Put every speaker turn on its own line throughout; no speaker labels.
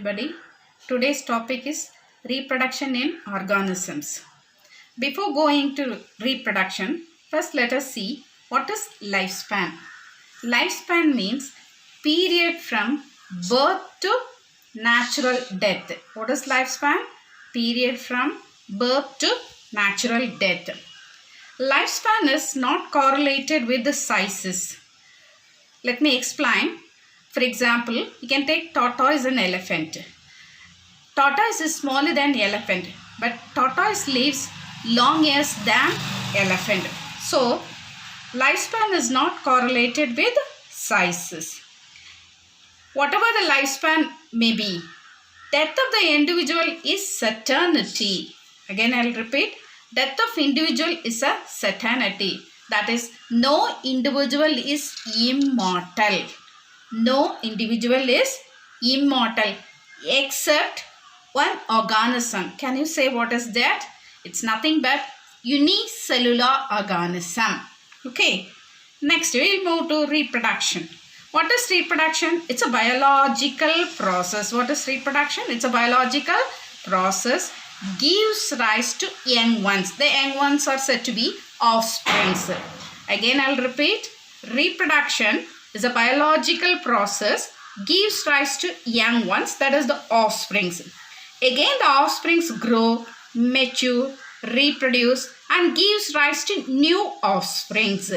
everybody. Today's topic is reproduction in organisms. Before going to reproduction, first let us see what is lifespan. Lifespan means period from birth to natural death. What is lifespan? Period from birth to natural death. Lifespan is not correlated with the sizes. Let me explain. For example, you can take tortoise and elephant. Tortoise is smaller than elephant, but tortoise lives long years than elephant. So, lifespan is not correlated with sizes. Whatever the lifespan may be, death of the individual is certainty. Again, I will repeat. Death of individual is a certainty. That is, no individual is immortal. No individual is immortal except one organism. Can you say what is that? It's nothing but unicellular organism. Okay. Next, we'll move to reproduction. What is reproduction? It's a biological process. What is reproduction? It's a biological process. Gives rise to young ones. The young ones are said to be offsprings. Again, I'll repeat. Reproduction is a biological process. Gives rise to young ones. That is the offsprings. Again, the offsprings grow, mature, reproduce and gives rise to new offsprings.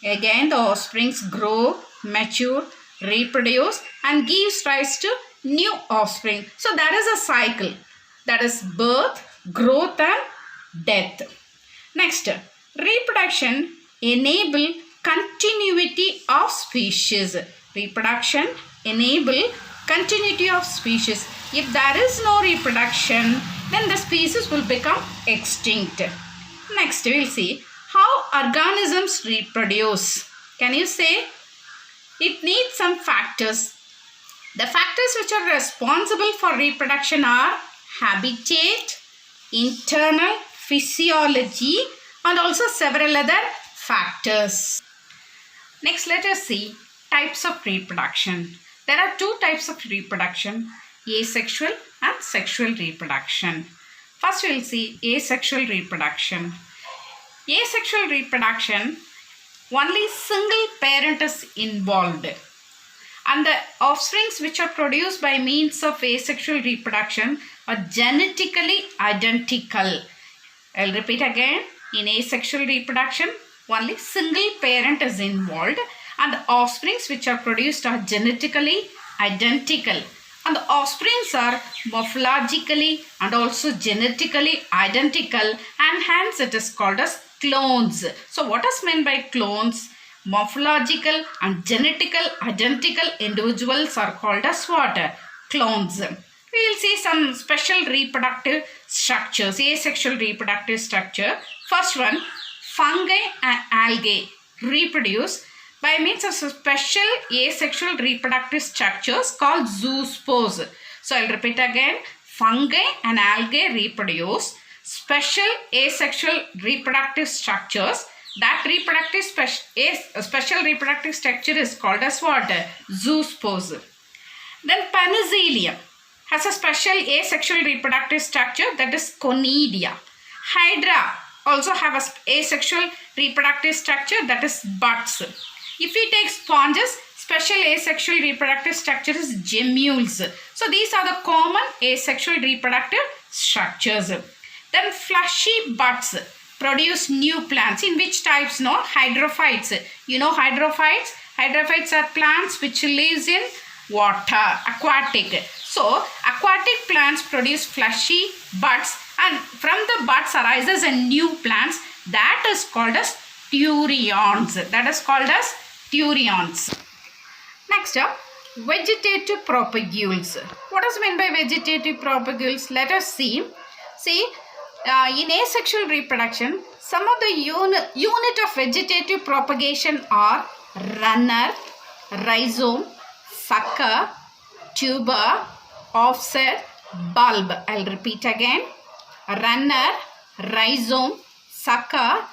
Again, the offsprings grow, mature, reproduce and gives rise to new offspring. So, that is a cycle. That is birth, growth and death. Next, reproduction enable continuity of species. Reproduction enable continuity of species. If there is no reproduction, then the species will become extinct. Next, we will see how organisms reproduce. Can you say? It needs some factors. The factors which are responsible for reproduction are habitat, internal physiology and also several other factors. Next, let us see types of reproduction. There are two types of reproduction, asexual and sexual reproduction. First, we will see asexual reproduction. Asexual reproduction, only single parent is involved. And the offsprings which are produced by means of asexual reproduction are genetically identical. I'll repeat again. In asexual reproduction, only single parent is involved and the offsprings which are produced are genetically identical. And the offsprings are morphologically and also genetically identical and hence it is called as clones. So what is meant by clones? Morphological and genetical identical individuals are called as what? Clones. We will see some special reproductive structures, asexual reproductive structure. First one, fungi and algae reproduce by means of special asexual reproductive structures called zoospores. So I will repeat again, fungi and algae reproduce special asexual reproductive structures. That special reproductive structure is called as what? Zoospores. Then penicillium has a special asexual reproductive structure, that is conidia. Hydra also have a asexual reproductive structure, that is buds. If we take sponges, special asexual reproductive structure is gemmules. So these are the common asexual reproductive structures. Then fleshy buds produce new plants. In which types? No, hydrophytes. You know hydrophytes? Hydrophytes are plants which lives in water, aquatic. So aquatic plants produce fleshy buds and from the buds arises a new plants that is called as turions. That is called as turions. Next up, vegetative propagules. What is meant by vegetative propagules? Let us see. See, in asexual reproduction, some of the unit of vegetative propagation are runner, rhizome, sucker, tuber, offset, bulb. I'll repeat again. Runner, rhizome, sucker,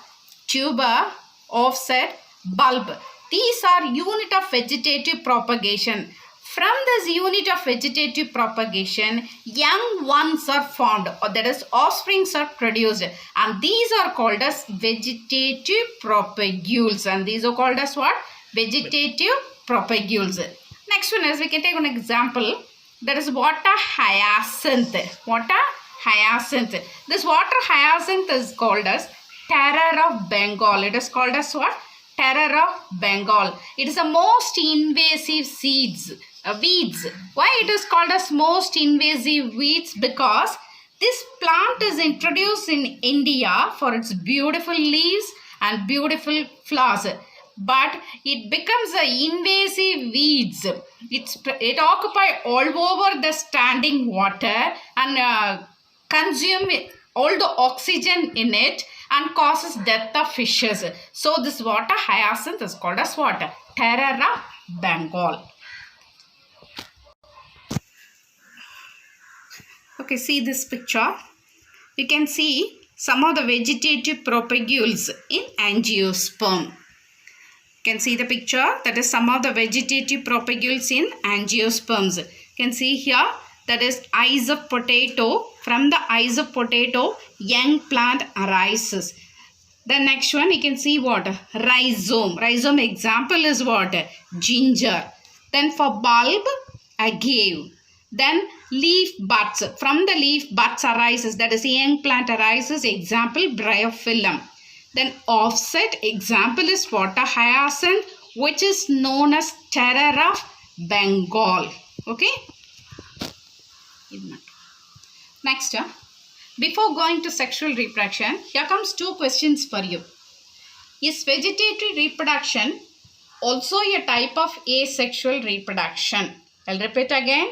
tuber, offset, bulb. These are unit of vegetative propagation. From this unit of vegetative propagation, young ones are formed, or that is offsprings are produced, and these are called as vegetative propagules, and these are called as what? Vegetative propagules. Next one is, we can take an example, that is water hyacinth. Water hyacinth. This water hyacinth is called as terror of Bengal. It is called as what? Terror of Bengal. It is the most invasive weeds. Why it is called as most invasive weeds? Because this plant is introduced in India for its beautiful leaves and beautiful flowers. But it becomes an invasive weeds. It occupies all over the standing water and consume all the oxygen in it and causes death of fishes. So this water hyacinth is called as what? Terror of Bengal. Okay, see this picture. You can see some of the vegetative propagules in angiosperm. You can see the picture, that is some of the vegetative propagules in angiosperms. You can see here, that is eyes of potato. From the eyes of potato, young plant arises. The next one, you can see what? Rhizome. Rhizome example is what? Ginger. Then for bulb, agave. Then leaf buds. From the leaf buds arises, that is young plant arises. Example, bryophyllum. Then offset example is water hyacinth, which is known as terror of Bengal. Okay. Next, before going to sexual reproduction, here comes two questions for you. Is vegetative reproduction also a type of asexual reproduction? I'll repeat again.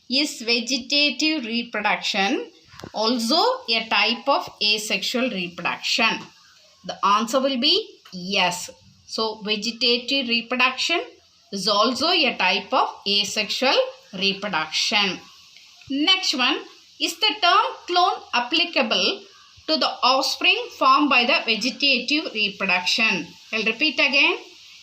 Is vegetative reproduction also a type of asexual reproduction? The answer will be yes. So, vegetative reproduction is also a type of asexual reproduction. Next one, is the term clone applicable to the offspring formed by the vegetative reproduction? I'll repeat again.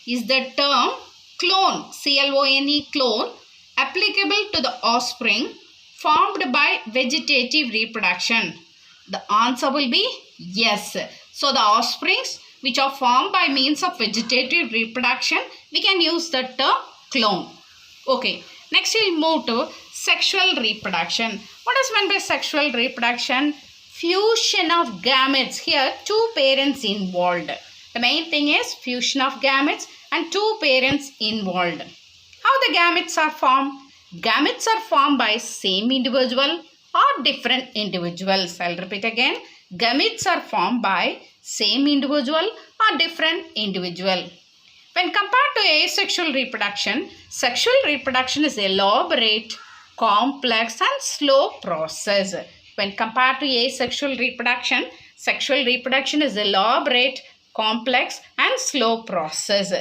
Is the term clone, C-L-O-N-E, clone, applicable to the offspring formed by vegetative reproduction? The answer will be yes. So, the offsprings which are formed by means of vegetative reproduction, we can use the term clone. Okay. Next, we'll move to sexual reproduction. What is meant by sexual reproduction? Fusion of gametes. Here, two parents involved. The main thing is fusion of gametes and two parents involved. How the gametes are formed? Gametes are formed by same individual or different individuals. I'll repeat again. Gametes are formed by same individual or different individual. When compared to asexual reproduction, sexual reproduction is elaborate, complex and slow process. When compared to asexual reproduction, sexual reproduction is elaborate, complex and slow process.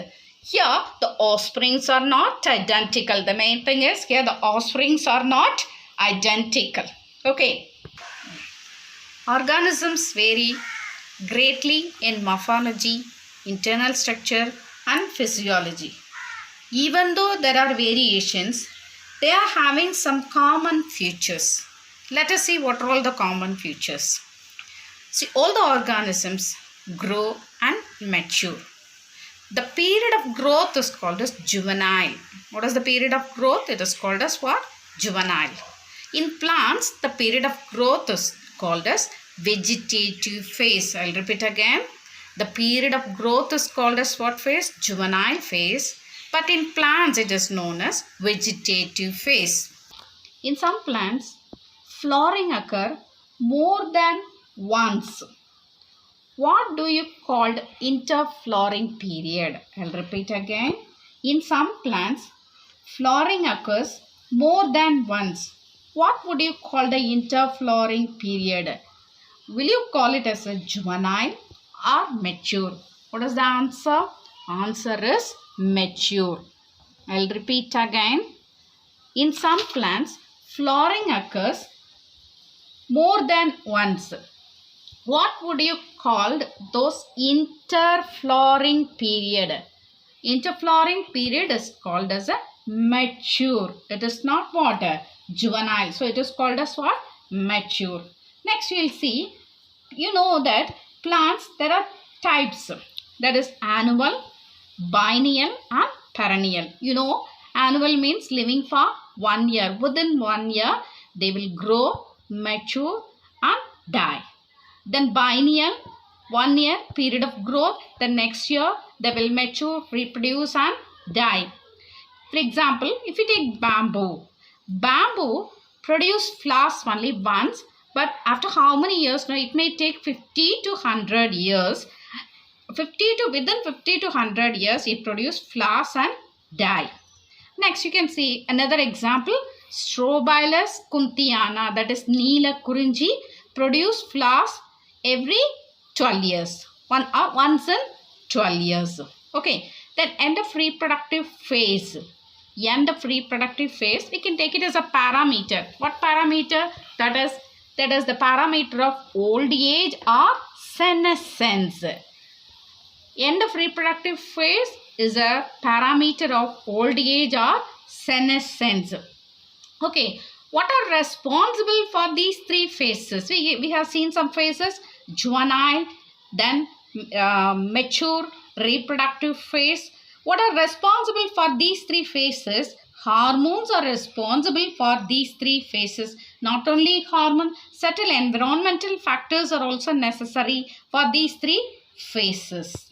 Here, the offsprings are not identical. The main thing is here the offsprings are not identical. Okay. Organisms vary greatly in morphology, internal structure and physiology. Even though there are variations, they are having some common features. Let us see what are all the common features. See, all the organisms grow and mature. The period of growth is called as juvenile. What is the period of growth? It is called as what? Juvenile. In plants, the period of growth is called as vegetative phase. I'll repeat again. The period of growth is called as what phase? Juvenile phase. But in plants, it is known as vegetative phase. In some plants, flowering occur more than once. What do you call interflowering period? I'll repeat again. In some plants, flowering occurs more than once. What would you call the interflowering period? Will you call it as a juvenile or mature? What is the answer? Answer is mature. I'll repeat again. In some plants, flowering occurs more than once. What would you call those interflowering period? Interflowering period is called as a mature. It is not what? Juvenile. So it is called as what? Mature. Next we will see, you know that plants, there are types. That is annual, biennial and perennial. You know, annual means living for 1 year. Within 1 year, they will grow, mature and die. Then biennial, 1 year period of growth. The next year, they will mature, reproduce and die. For example, if you take bamboo, bamboo produce flowers only once, but after how many years? Now it may take 50 to 100 years. Within 50 to 100 years, it produce flowers and die. Next, you can see another example. Strobilus kunthiana, that is Neela Kurinji, produce flowers every 12 years. Once in 12 years. Okay. Then end of reproductive phase. End of reproductive phase, we can take it as a parameter. What parameter? That is the parameter of old age or senescence. End of reproductive phase is a parameter of old age or senescence. Okay, what are responsible for these three phases? We have seen some phases: juvenile, then mature, reproductive phase. What are responsible for these three phases? Hormones are responsible for these three phases. Not only hormone, certain environmental factors are also necessary for these three phases.